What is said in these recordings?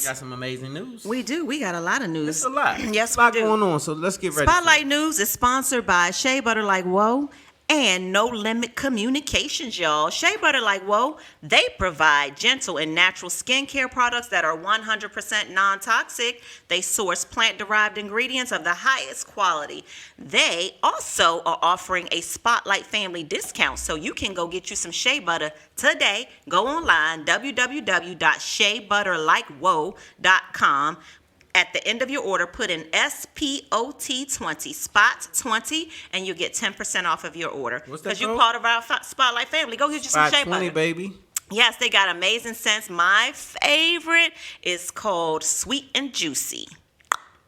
Got some amazing news. We do. We got a lot of news. It's a lot. Yes, a lot we do. going on. So let's get ready. Spotlight News is sponsored by Shea Butter Like Whoa and No Limit Communications, y'all. Shea Butter Like Whoa, they provide gentle and natural skincare products that are 100% non-toxic. They source plant-derived ingredients of the highest quality. They also are offering a Spotlight family discount, so you can go get you some Shea Butter today. Go online, www.sheabutterlikewhoa.com. At the end of your order, put in SPOT20, Spot 20, and you'll get 10% off of your order. What's that Because you're code? part of our Spotlight family. Go get you some Spot Shea 20, Butter. baby. Yes, they got amazing scents. My favorite is called Sweet and Juicy.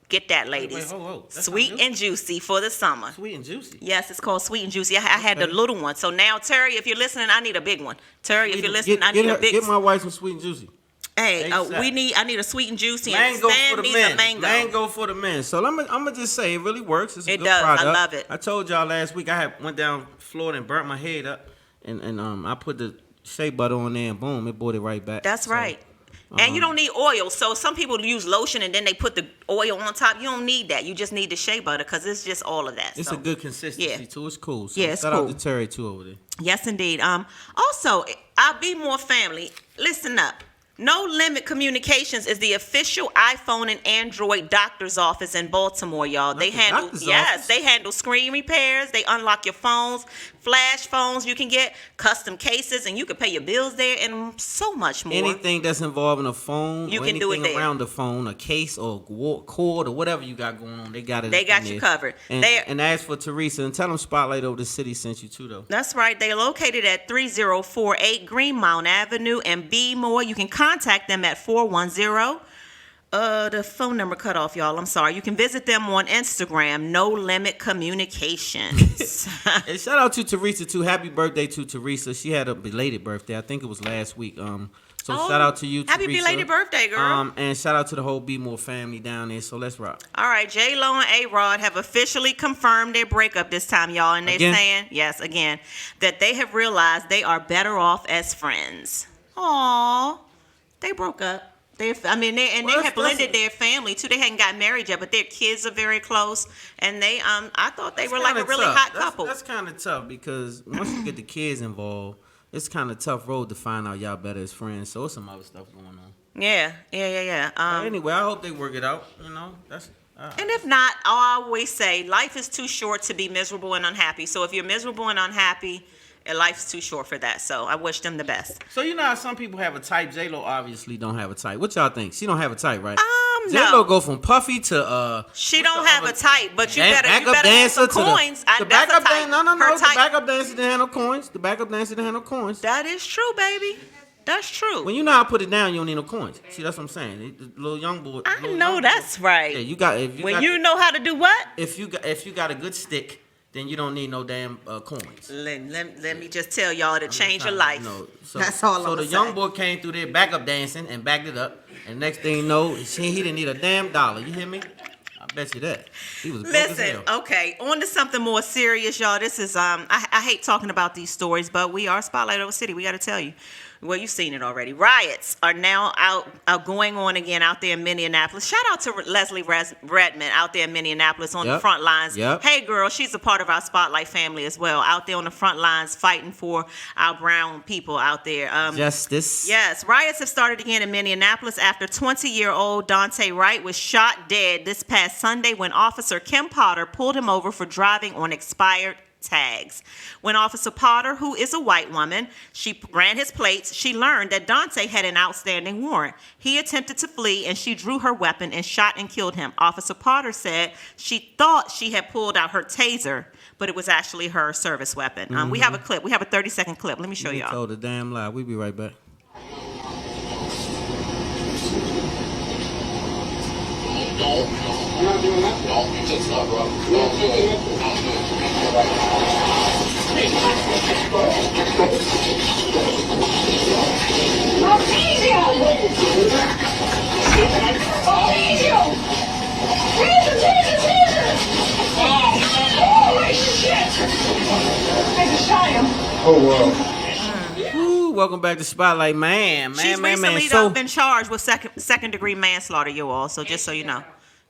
Get that, ladies. Wait, that's Sweet not new? and Juicy for the summer. Sweet and juicy. Yes, it's called Sweet and Juicy. I had the little one. So now, Terry, if you're listening, I need a big one. Terry, if you're listening, I need a big one. Get my wife some sweet and juicy. Hey, ASAP. I need a Sweet and Juicy and Mango Stan for the needs men. a mango. Mango for the men. So I'm gonna just say it really works. It's a It good does. I product. love it. I told y'all last week I went down Florida and burnt my head up, and I put the shea butter on there and boom, it brought it right back. That's So, right. And you don't need oil. So some people use lotion and then they put the oil on top. You don't need that. You just need the shea butter because it's just all of that. It's so. a good consistency Yeah. too. It's cool. So Yeah, it's shout cool. out to Terry too over there. Yes, indeed. Also, I'll Be More Family. Listen up. No Limit Communications is the official iPhone and Android doctor's office in Baltimore, y'all. Not They the handle doctor's office? they handle screen repairs. They unlock your phones, flash phones. You can get custom cases, and you can pay your bills there, and so much more. Anything that's involving a phone, You or can do it anything there. around the phone, a case or cord or whatever you got going on, they got it. They got in you there. covered. And as for Teresa, and tell them Spotlight over the city sent you too though. That's right. They're located at 3048 Greenmount Avenue and Be More. You can contact them at 410. The phone number cut off, y'all. I'm sorry. You can visit them on Instagram, No Limit Communications. And shout out to Teresa too. Happy birthday to Teresa. She had a belated birthday. I think it was last week. So shout out to you, Teresa. Happy belated birthday, girl. And shout out to the whole Be More family down there. So let's rock. All right, J-Lo and A-Rod have officially confirmed their breakup this time, y'all. And they're Again? saying, yes, again, that they have realized they are better off as friends. Aw, they broke up. They have blended their family too. They hadn't got married yet, but their kids are very close. And they, I thought they were like a really hot couple. That's kind of tough because once you get the kids involved, it's kind of tough road to find out y'all better as friends. So it's some other stuff going on. Yeah. Anyway, I hope they work it out. You know, that's. And if not, I always say life is too short to be miserable and unhappy. So if you're miserable and unhappy, life's too short for that. So I wish them the best. So you know how some people have a type. J-Lo obviously don't have a type. What y'all think? She don't have a type, right? No. J-Lo go from puffy to She what's don't the have other- a type, but you better backup have dancer some to the- coins. The That's backup a type. dancer. No. Her The type. backup dancer didn't have no coins. The backup dancer didn't have no coins. That is true, baby. That's true. When you know how to put it down, you don't need no coins. See, that's what I'm saying. The little young boy. I little know young that's boy- right. Yeah, you got. You know how to do what? If you got a good stick, then you don't need no damn coins. Let me just tell y'all to change your life. So, That's all I'm So the gonna young say. boy came through there backup dancing and backed it up. And next thing you know, he didn't need a damn dollar. You hear me? I bet you that. He was broke as Listen, hell. okay, on to something more serious, y'all. This is I hate talking about these stories, but we are Spotlight Over City. We got to tell you. Well, you've seen it already. Riots are now out going on again out there in Minneapolis. Shout out to Leslie Redmond out there in Minneapolis on the front lines. Yep. Hey, girl, she's a part of our Spotlight family as well. Out there on the front lines fighting for our brown people out there. Justice. Yes, riots have started again in Minneapolis after 20-year-old Dante Wright was shot dead this past Sunday when Officer Kim Potter pulled him over for driving on expired tags. When Officer Potter, who is a white woman, she ran his plates, she learned that Dante had an outstanding warrant. He attempted to flee and she drew her weapon and shot and killed him. Officer Potter said she thought she had pulled out her taser, but it was actually her service weapon. We have a clip. We have a 30-second clip. Let me show You y'all. told a damn lie. We'll be right back. No, you're not doing that. No, you just not, bro. No, I'm Ooh, welcome back to Spotlight, man. She's recently So been charged with second degree manslaughter, you all. So just so you know.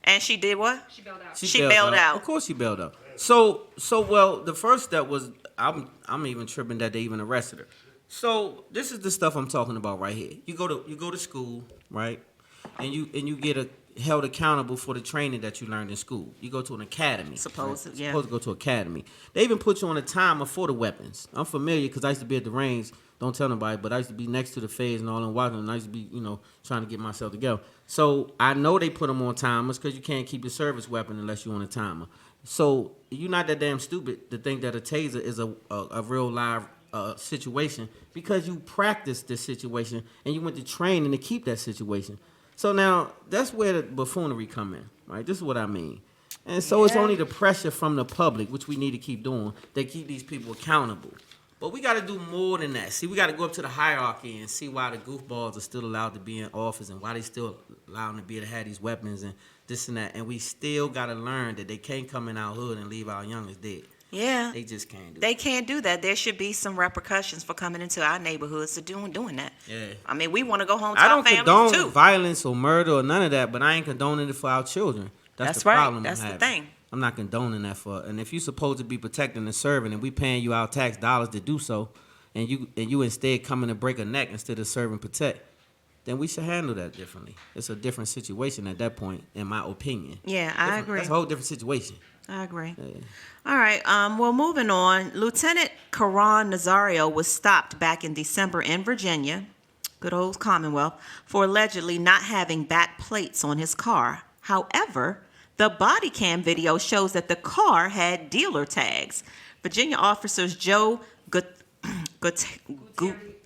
And she did what? She bailed out. She bailed out. Of course, she bailed out. So well, the first step was I'm even tripping that they even arrested her. So this is the stuff I'm talking about right here. You go to school, right? And you get held accountable for the training that you learned in school. You go to an academy. Supposed to go to academy. They even put you on a timer for the weapons. I'm familiar because I used to be at the range. Don't tell nobody, but I used to be next to the feds and all and watching. And I used to be, trying to get myself together. So I know they put them on timers because you can't keep your service weapon unless you're on a timer. So you're not that damn stupid to think that a taser is a real live situation because you practiced this situation and you went to training to keep that situation. So now that's where the buffoonery come in, right? This is what I mean. And so it's only the pressure from the public, which we need to keep doing, that keep these people accountable. But we got to do more than that. See, we got to go up to the hierarchy and see why the goofballs are still allowed to be in office and why they still allow them to be able to have these weapons and this and that. And we still got to learn that they can't come in our hood and leave our youngest dead. Yeah. They just can't do They it. can't do that. There should be some repercussions for coming into our neighborhoods to doing that. Yeah. I mean, we want to go home to I our don't families condone too. violence or murder or none of that, but I ain't condoning it for our children. That's the right. problem. That's I'm the having. thing. I'm not condoning that and if you're supposed to be protecting and serving, and we paying you our tax dollars to do so, and you instead coming to break a neck instead of serve and protect, then we should handle that differently. It's a different situation at that point, in my opinion. Yeah, I agree. That's a whole different situation. I agree. Yeah. All right. Well, moving on. Lieutenant Karan Nazario was stopped back in December in Virginia, good old Commonwealth, for allegedly not having back plates on his car. However, the body cam video shows that the car had dealer tags. Virginia officers Joe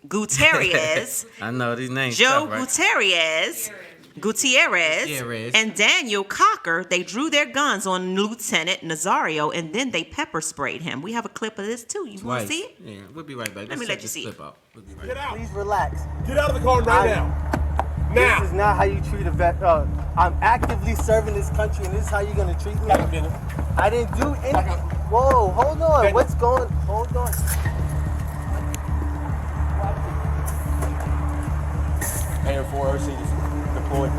Gutierrez, I know these names. Joe tough, right? Gutierrez, and Daniel Cocker, they drew their guns on Lieutenant Nazario, and then they pepper sprayed him. We have a clip of this too. You want to see it? Yeah, we'll be right back. Let me check let you this see clip it. out. We'll be right Get back. out. Please relax. Get out of the car right now. Now. This is not how you treat a vet. I'm actively serving this country, and this is how you're gonna treat me. Back up, Daniel. I didn't do Back anything. up. Whoa, hold on. Daniel. What's going? Hold on. Air 4 OC just deployed.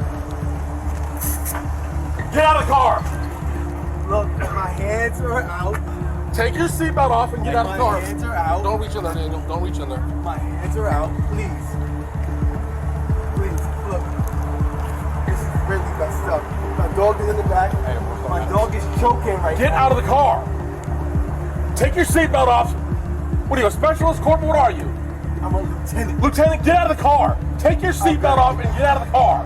Get out of the car. Look, my hands are out. Take your seatbelt off and get out of the car. My hands are out. Don't reach in there, Daniel. Don't reach in there. My hands are out. Please. Please, look. This is really messed up. My dog is in the back. Hey, what's My going on? dog is choking right Get now. out of the car. Take your seatbelt off. What are you, a specialist? Corporal, what are you? I'm a lieutenant. Lieutenant, get out of the car. Take your seatbelt off and get out of the car.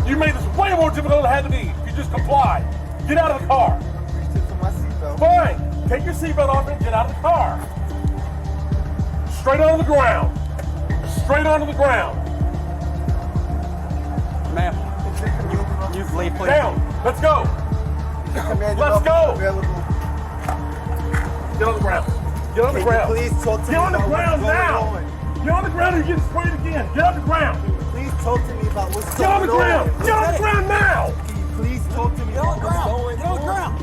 You made this way more difficult than it had to be. If you just comply. Get out of the car. I'm reaching for my seatbelt. Fine. Take your seatbelt off and get out of the car. Straight onto the ground. Straight onto the ground. Ma'am, you've laid place. Down. Let's go. Commanding Let's officer go. available. Get on the ground. Get on the Can you ground. please talk to Get me on the about ground what's now. going on? Get on the ground or you're getting sprayed again. Get on the ground. Please talk to me about what's Get going on the ground. on. Get on the ground now. Can you please talk to me about what's going on? Get on the ground.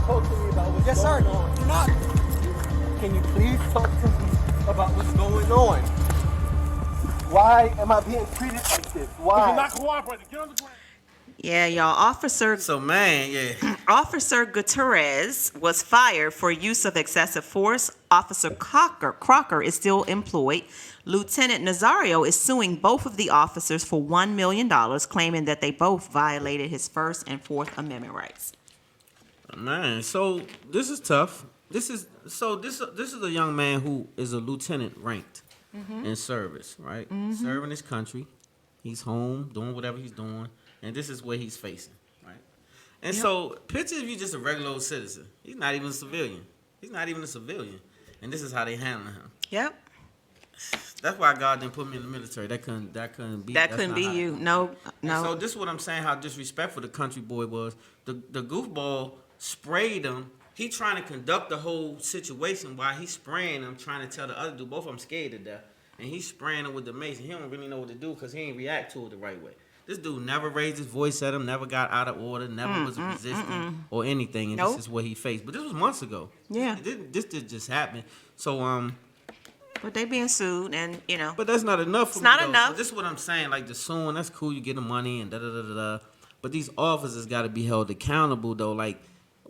Talk to me about what's Yes, sir. going on. You're not. Can you please talk to me about what's going on? Why am I being treated like this? You're Why? not cooperating. Get on the ground. Yeah, y'all. So man, yeah. Officer Gutierrez was fired for use of excessive force. Officer Crocker is still employed. Lieutenant Nazario is suing both of the officers for $1 million, claiming that they both violated his First and Fourth Amendment rights. Man, so this is tough. This is a young man who is a lieutenant ranked in service, right? Serving his country. He's home doing whatever he's doing, and this is what he's facing, right? And so picture if you're just a regular old citizen. He's not even a civilian. And this is how they handling him. Yep. That's why God didn't put me in the military. That couldn't be. That that's couldn't not be how you. that- No. So this is what I'm saying, how disrespectful the country boy was. The goofball sprayed him. He trying to conduct the whole situation while he's spraying him, trying to tell the other dude, both of them scared to death. And he's spraying him with the mace, and he don't really know what to do because he ain't react to it the right way. This dude never raised his voice at him, never got out of order, never was resisting or anything, and Nope. this is what he faced. But this was months ago. Yeah. This did just happen. So But they being sued, and But that's not enough. For It's not me, though. enough. So this is what I'm saying. Like the suing, that's cool. You get the money and da da da da da. But these officers got to be held accountable, though. Like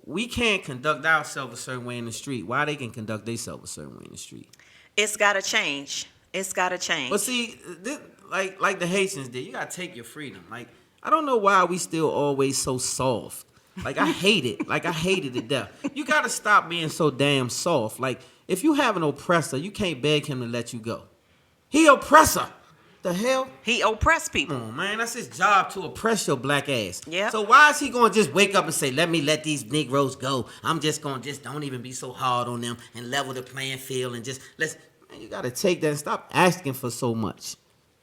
we can't conduct ourselves a certain way in the street. Why they can conduct themselves a certain way in the street? it's got to change. It's got to change. But see, this, like the Haitians did, you gotta take your freedom. Like I don't know why we still always so soft. Like I hate it. Like I hate it to death. You gotta stop being so damn soft. Like if you have an oppressor, you can't beg him to let you go. He oppressor. The hell? He oppressed people. Come on, man. That's his job to oppress your black ass. Yeah. So why is he gonna just wake up and say, "Let me let these Negroes go. I'm just gonna don't even be so hard on them and level the playing field and just let's." Man, you gotta take that and stop asking for so much.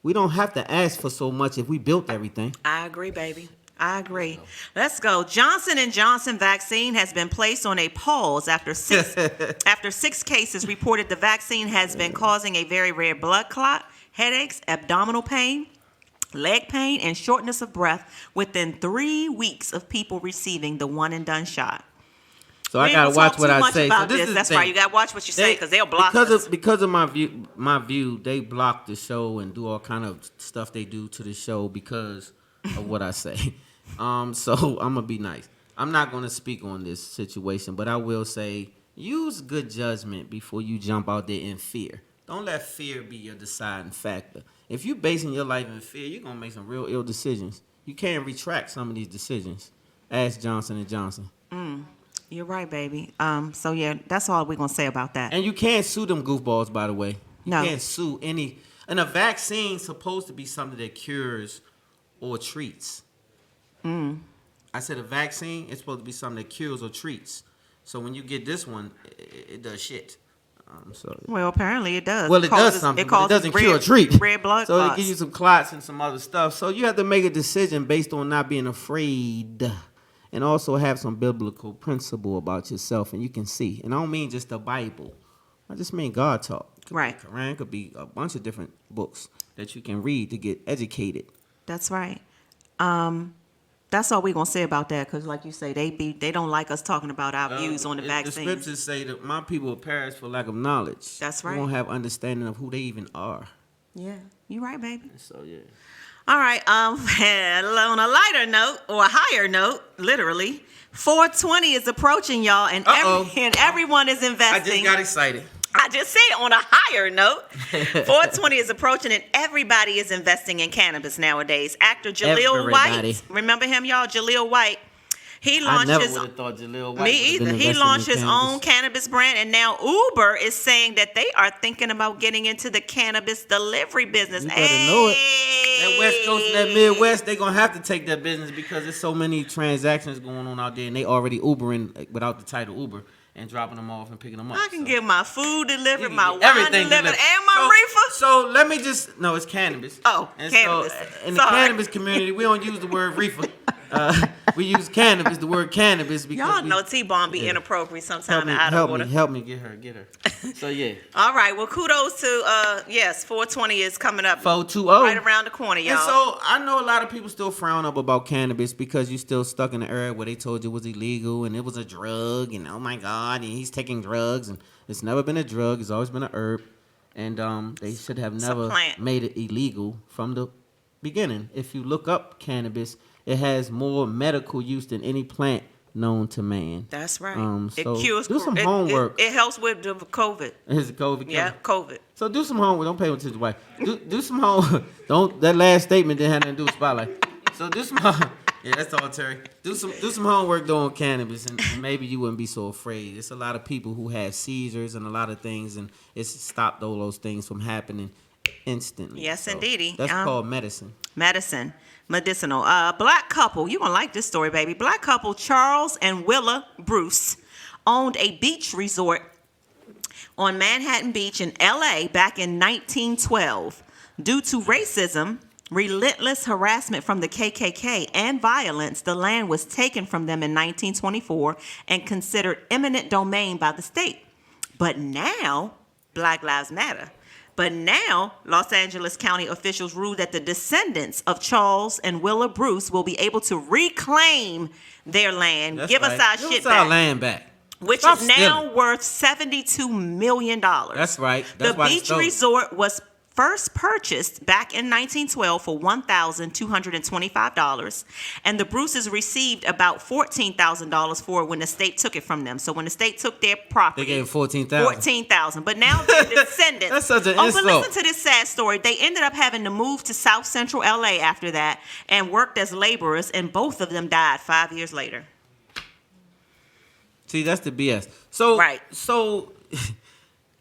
We don't have to ask for so much if we built everything. I agree, baby. I agree. Let's go. Johnson & Johnson vaccine has been placed on a pause after six cases reported the vaccine has been causing a very rare blood clot, headaches, abdominal pain, leg pain, and shortness of breath within 3 weeks of people receiving the one and done shot. So I gotta watch what I say. So this is That's the right. thing. You gotta watch what you say because they'll block us. Because of my view, they block the show and do all kind of stuff they do to the show because of what I say. So I'm gonna be nice. I'm not gonna speak on this situation, but I will say use good judgment before you jump out there in fear. Don't let fear be your deciding factor. If you're basing your life in fear, you're gonna make some real ill decisions. You can't retract some of these decisions. Ask Johnson & Johnson. You're right, baby. So yeah, that's all we're gonna say about that. And you can't sue them goofballs, by the way. You No. can't sue any. And a vaccine's supposed to be something that cures or treats. I said a vaccine is supposed to be something that cures or treats. So when you get this one, it does shit. So Well, apparently it does. well, it does something, but it doesn't cure or treat. Red blood so clots. it gives you some clots and some other stuff. So you have to make a decision based on not being afraid, and also have some biblical principle about yourself, and you can see. And I don't mean just the Bible. I just mean God talk. Could Right. be Quran, could be a bunch of different books that you can read to get educated. That's right. That's all we're gonna say about that, because like you say, they don't like us talking about our views on the The vaccine. scriptures say that my people will perish for lack of knowledge. That's They right. won't have understanding of who they even are. Yeah, you're right, baby. So yeah. All right. On a lighter note, or a higher note, literally, 420 is approaching, y'all, and everyone is I investing. just got excited. I just said on a higher note, 420 is approaching and everybody is investing in cannabis nowadays. Actor Jaleel Everybody. White, remember him, y'all? Jaleel White. He I launched never his would have thought Jaleel White me would've been either. He investing launched in his cannabis. own cannabis brand, and now Uber is saying that they are thinking about getting into the cannabis delivery business. You better know it. That West Coast and that Midwest, they gonna have to take that business because there's so many transactions going on out there, and they already Ubering without the title Uber and dropping them off and picking them up. I can So get my food you delivered, can my get wine everything delivered, delivered. and my reefer. So let me just no, it's cannabis. Oh, and cannabis. So, in the Sorry. cannabis community, we don't use the word reefer. We use cannabis, the word cannabis, because Y'all we, know T-Bomb be yeah. inappropriate help sometimes me, out of order. help me, get her. So yeah, All right, well, kudos to, yes, 420 is coming up 420. right around the corner, y'all. And so I know a lot of people still frown up about cannabis because you're still stuck in the era where they told you it was illegal and it was a drug and oh my God, and he's taking drugs and it's never been a drug, it's always been a herb, and they should have a never plant. made it illegal from the beginning. If you look up cannabis, it has more medical use than any plant known to man. That's right. So it cures. do some it- homework. It helps with the COVID. Here's a COVID killer. Yeah, COVID. So do some homework. Don't pay attention to the wife. Do some homework. Don't. That last statement didn't have nothing to do with Spotlight. So do some. Yeah, that's all, Terry. Do some homework though on cannabis, and maybe you wouldn't be so afraid. It's a lot of people who have seizures and a lot of things, and it's stopped all those things from happening instantly. Yes, So indeedy. That's called medicine. Medicinal. Black couple. You're going to like this story, baby. Black couple Charles and Willa Bruce owned a beach resort on Manhattan Beach in L.A. back in 1912. Due to racism, relentless harassment from the KKK, and violence, the land was taken from them in 1924 and considered eminent domain by the state. But now, Black Lives Matter. But now, Los Angeles County officials ruled that the descendants of Charles and Willa Bruce will be able to reclaim their land. That's Give right. us our Give shit us back. our land back. which Stop is now stealing. worth $72 million. That's right. That's The why they beach stole it. resort was first purchased back in 1912 for $1,225, and the Bruces received about $14,000 for it when the state took it from them. So when the state took their property, They gave $14,000. $14,000. But now their descendants. That's such an But insult. listen to this sad story. They ended up having to move to South Central LA after that and worked as laborers, and both of them died 5 years later. See, that's the BS. So Right. So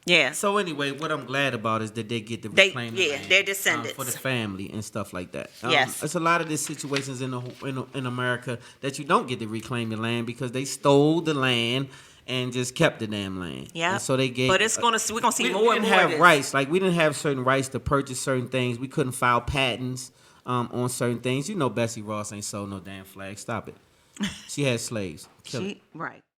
Yeah. so anyway, what I'm glad about is that they get to They- reclaim yeah, the land, their descendants. for the family and stuff like that. Yes. It's a lot of these situations in America that you don't get to reclaim your land because they stole the land and just kept the damn land. Yeah. And so they gave. But we're gonna see we more and didn't more. have of this. rights. Like we didn't have certain rights to purchase certain things. We couldn't file patents on certain things. You know, Bessie Ross ain't sold no damn flag. Stop it. She had slaves. Kill it. Right.